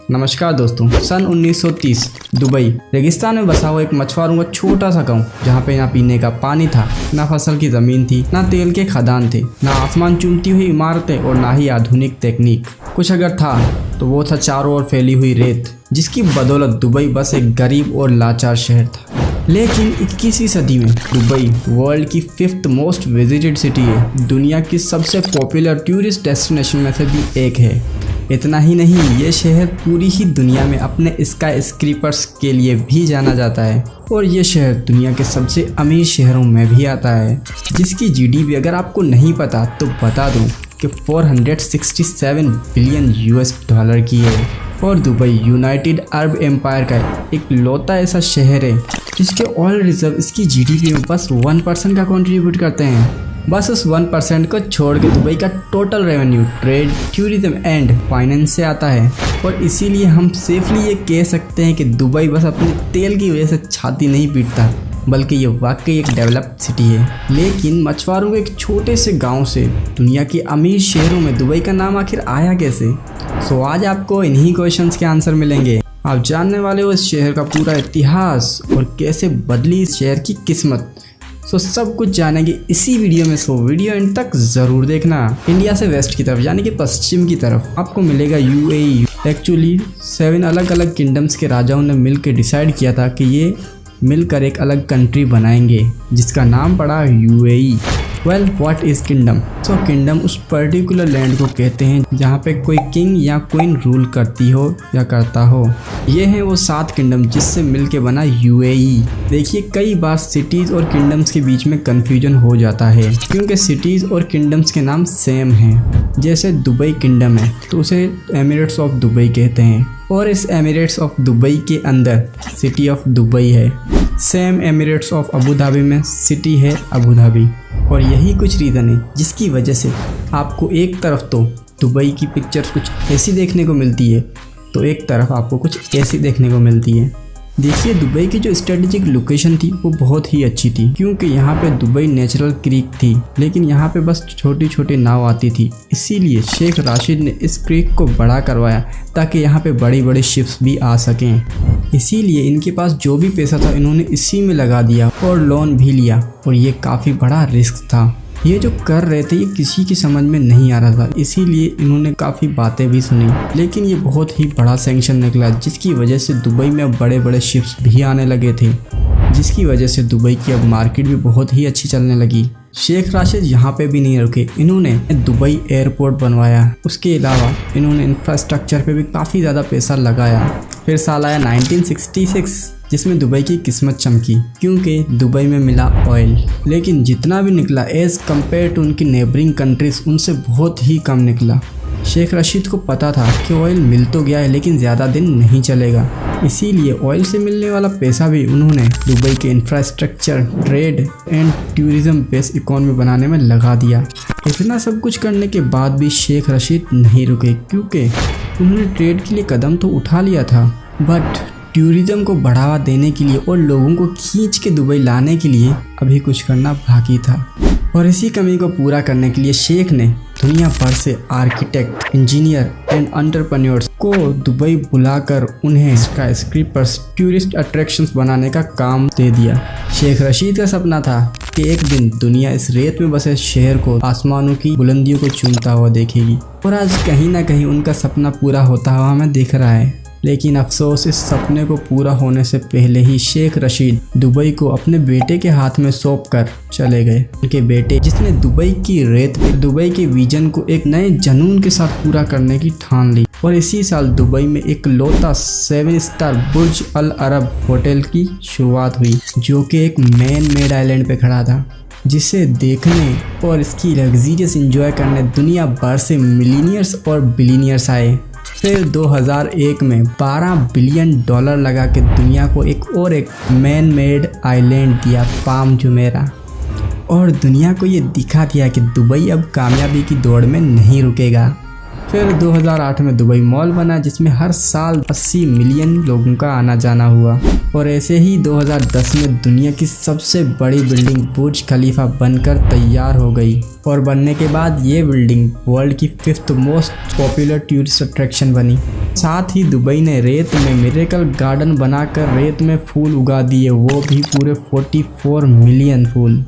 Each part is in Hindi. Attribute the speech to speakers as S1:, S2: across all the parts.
S1: नमस्कार दोस्तों। सन 1930 दुबई रेगिस्तान में बसा हुआ एक मछुआरों का छोटा सा गांव, जहाँ पे ना पीने का पानी था, ना फसल की जमीन थी, ना तेल के खदान थे, ना आसमान चूमती हुई इमारतें और ना ही आधुनिक तकनीक। कुछ अगर था तो वो था चारों ओर फैली हुई रेत, जिसकी बदौलत दुबई बस एक गरीब और लाचार शहर था। लेकिन 21वीं सदी में दुबई वर्ल्ड की 5th मोस्ट विजिटेड सिटी है, दुनिया की सबसे पॉपुलर टूरिस्ट डेस्टिनेशन में से भी एक है। इतना ही नहीं, ये शहर पूरी ही दुनिया में अपने स्काई स्क्रीपर्स के लिए भी जाना जाता है और ये शहर दुनिया के सबसे अमीर शहरों में भी आता है, जिसकी जीडीपी अगर आपको नहीं पता तो बता दूं कि 467 बिलियन US$ की है। और दुबई यूनाइटेड अरब एम्पायर का एक लौता ऐसा शहर है जिसके ऑयल रिजर्व इसकी जीडीपी में बस 1% का कंट्रीब्यूट करते हैं। बस उस 1% को छोड़ के दुबई का total revenue trade, tourism and finance से आता है और इसीलिए हम सेफली ये कह सकते हैं कि दुबई बस अपने तेल की वजह से छाती नहीं पीटता, बल्कि ये वाकई एक डेवलप्ड सिटी है। लेकिन मछुआरों के एक छोटे से गांव से दुनिया के अमीर शहरों में दुबई का नाम आखिर आया कैसे? सो आज आपको इन्हीं क्वेश्चंस के आंसर मिलेंगे। आप जानने वाले हो इस शहर का पूरा इतिहास और कैसे बदली इस शहर की किस्मत। सो सब कुछ जानेंगे इसी वीडियो में, सो वीडियो एंड तक ज़रूर देखना। इंडिया से वेस्ट की तरफ यानी कि पश्चिम की तरफ आपको मिलेगा UAE। एक्चुअली 7 अलग अलग किंगडम्स के राजाओं ने मिलकर डिसाइड किया था कि ये मिलकर एक अलग कंट्री बनाएंगे जिसका नाम पड़ा UAE। Well, what is kingdom? So kingdom उस पर्टिकुलर लैंड को कहते हैं जहाँ पे कोई किंग या क्वीन रूल करती हो या करता हो। ये हैं वो 7 किंगडम जिससे मिलके बना UAE। देखिए, कई बार सिटीज़ और किंगडम्स के बीच में कन्फ्यूजन हो जाता है क्योंकि सिटीज़ और किंगडम्स के नाम सेम हैं। जैसे दुबई किंगडम है तो उसे एमिरेट्स ऑफ दुबई कहते हैं और इस एमिरेट्स ऑफ दुबई के अंदर सिटी ऑफ दुबई है। Same Emirates of Abu Dhabi में सिटी है अबू धाबी। और यही कुछ रीज़न है जिसकी वजह से आपको एक तरफ तो दुबई की पिक्चर्स कुछ ऐसी देखने को मिलती है तो एक तरफ आपको कुछ ऐसी देखने को मिलती है। देखिए, दुबई की जो स्ट्रेटेजिक लोकेशन थी वो बहुत ही अच्छी थी क्योंकि यहाँ पे दुबई नेचुरल क्रीक थी, लेकिन यहाँ पे बस छोटी छोटी नाव आती थी। इसीलिए शेख राशिद ने इस क्रीक को बड़ा करवाया ताकि यहाँ पे बड़ी बड़ी शिप्स भी आ सकें। इसीलिए इनके पास जो भी पैसा था इन्होंने इसी में लगा दिया और लोन भी लिया और ये काफ़ी बड़ा रिस्क था। ये जो कर रहे थे ये किसी की समझ में नहीं आ रहा था, इसीलिए इन्होंने काफ़ी बातें भी सुनी, लेकिन ये बहुत ही बड़ा सैंक्शन निकला जिसकी वजह से दुबई में अब बड़े बड़े शिप्स भी आने लगे थे, जिसकी वजह से दुबई की अब मार्केट भी बहुत ही अच्छी चलने लगी। शेख राशिद यहाँ पे भी नहीं रुके, इन्होंने दुबई एयरपोर्ट बनवाया। उसके अलावा इन्होंने इंफ्रास्ट्रक्चर पे भी काफ़ी ज़्यादा पैसा लगाया। फिर साल आया 1966 जिसमें दुबई की किस्मत चमकी क्योंकि दुबई में मिला ऑयल, लेकिन जितना भी निकला एज़ कम्पेयर टू उनकी नेबरिंग कंट्रीज उनसे बहुत ही कम निकला। शेख रशीद को पता था कि ऑयल मिल तो गया है लेकिन ज़्यादा दिन नहीं चलेगा, इसीलिए ऑयल से मिलने वाला पैसा भी उन्होंने दुबई के infrastructure, trade and tourism based economy बनाने में लगा दिया। इतना सब कुछ करने के बाद भी शेख रशीद नहीं रुके क्योंकि उन्होंने ट्रेड के लिए कदम तो उठा लिया था, बट टूरिज्म को बढ़ावा देने के लिए और लोगों को खींच के दुबई लाने के लिए अभी कुछ करना बाकी था। और इसी कमी को पूरा करने के लिए शेख ने दुनिया भर से आर्किटेक्ट, इंजीनियर एंड एंटरप्रेन्योर्स को दुबई बुलाकर उन्हें स्काईस्क्रेपर्स, टूरिस्ट अट्रैक्शंस बनाने का काम दे दिया। शेख रशीद का सपना था कि एक दिन दुनिया इस रेत में बसे शहर को आसमानों की बुलंदियों को चूमता हुआ देखेगी और आज कहीं ना कहीं उनका सपना पूरा होता हुआ हमें दिख रहा है। लेकिन अफसोस, इस सपने को पूरा होने से पहले ही शेख रशीद दुबई को अपने बेटे के हाथ में सौंप कर चले गए। उनके बेटे जिसने दुबई की रेत पे दुबई के विजन को एक नए जुनून के साथ पूरा करने की ठान ली और इसी साल दुबई में एक लौता 7 स्टार बुर्ज अल अरब होटल की शुरुआत हुई, जो कि एक मैन मेड आइलैंड पे खड़ा था, जिसे देखने और इसकी लग्जरियस एंजॉय करने दुनिया भर से मिलीनियर्स और बिलीनियर्स आए। फिर 2001 में $12 बिलियन लगा के दुनिया को एक मैन मेड आइलैंड दिया, पाम जुमेरा, और दुनिया को ये दिखा दिया कि दुबई अब कामयाबी की दौड़ में नहीं रुकेगा। फिर 2008 में दुबई मॉल बना जिसमें हर साल 80 मिलियन लोगों का आना जाना हुआ। और ऐसे ही 2010 में दुनिया की सबसे बड़ी बिल्डिंग बुर्ज खलीफा बनकर तैयार हो गई और बनने के बाद ये बिल्डिंग वर्ल्ड की 5th most popular tourist attraction बनी। साथ ही दुबई ने रेत में मिरेकल गार्डन बनाकर रेत में फूल उगा दिए, वो भी पूरे 44 मिलियन फूल।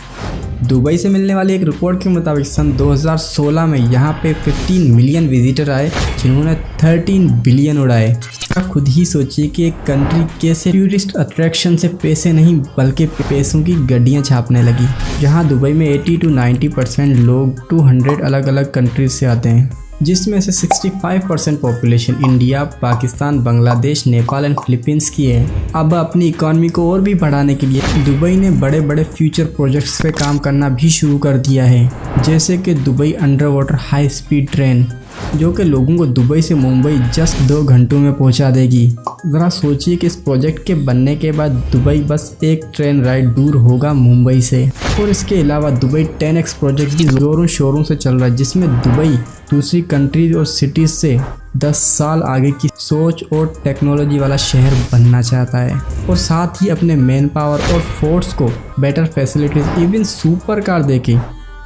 S1: दुबई से मिलने वाली एक रिपोर्ट के मुताबिक सन 2016 में यहाँ पे 15 मिलियन विजिटर आए जिन्होंने 13 बिलियन उड़ाए। आप खुद ही सोचिए कि एक कंट्री कैसे टूरिस्ट अट्रैक्शन से पैसे नहीं बल्कि पैसों की गड्डियाँ छापने लगी। जहाँ दुबई में 80 to 90% लोग 200 अलग अलग कंट्रीज से आते हैं, जिसमें से 65% population India, Pakistan, Bangladesh, Nepal and Philippines की है। अब अपनी इकॉनमी को और भी बढ़ाने के लिए दुबई ने बड़े बड़े फ्यूचर प्रोजेक्ट्स पे काम करना भी शुरू कर दिया है, जैसे कि Dubai under water high speed train जो कि लोगों को दुबई से मुंबई जस्ट 2 घंटों में पहुंचा देगी। ज़रा सोचिए कि इस प्रोजेक्ट के बनने के बाद दुबई बस एक ट्रेन राइड दूर होगा मुंबई से। और इसके अलावा दुबई 10x प्रोजेक्ट भी जोरों शोरों से चल रहा है, जिसमें दुबई दूसरी कंट्रीज और सिटीज़ से 10 साल आगे की सोच और टेक्नोलॉजी वाला शहर बनना चाहता है और साथ ही अपने मैन पावर और फोर्स को better facilities even super car देके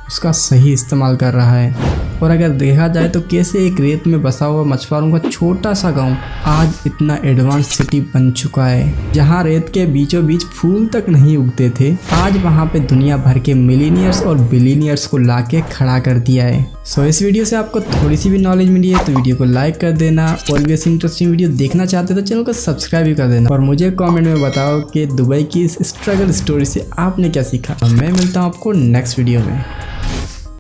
S1: उसका सही इस्तेमाल कर रहा है। और अगर देखा जाए तो कैसे एक रेत में बसा हुआ मछुआरों का छोटा सा गांव आज इतना एडवांस सिटी बन चुका है। जहां रेत के बीचों बीच फूल तक नहीं उगते थे, आज वहां पे दुनिया भर के मिलीनियर्स और बिलीनियर्स को लाके खड़ा कर दिया है। सो इस वीडियो से आपको थोड़ी सी भी नॉलेज मिली है तो वीडियो को लाइक कर देना, और भी ऐसी इंटरेस्टिंग वीडियो देखना चाहते हो तो चैनल को सब्सक्राइब भी कर देना। और मुझे कमेंट में बताओ कि दुबई की इस स्ट्रगल स्टोरी से आपने क्या सीखा। मैं मिलता हूँ आपको नेक्स्ट वीडियो में।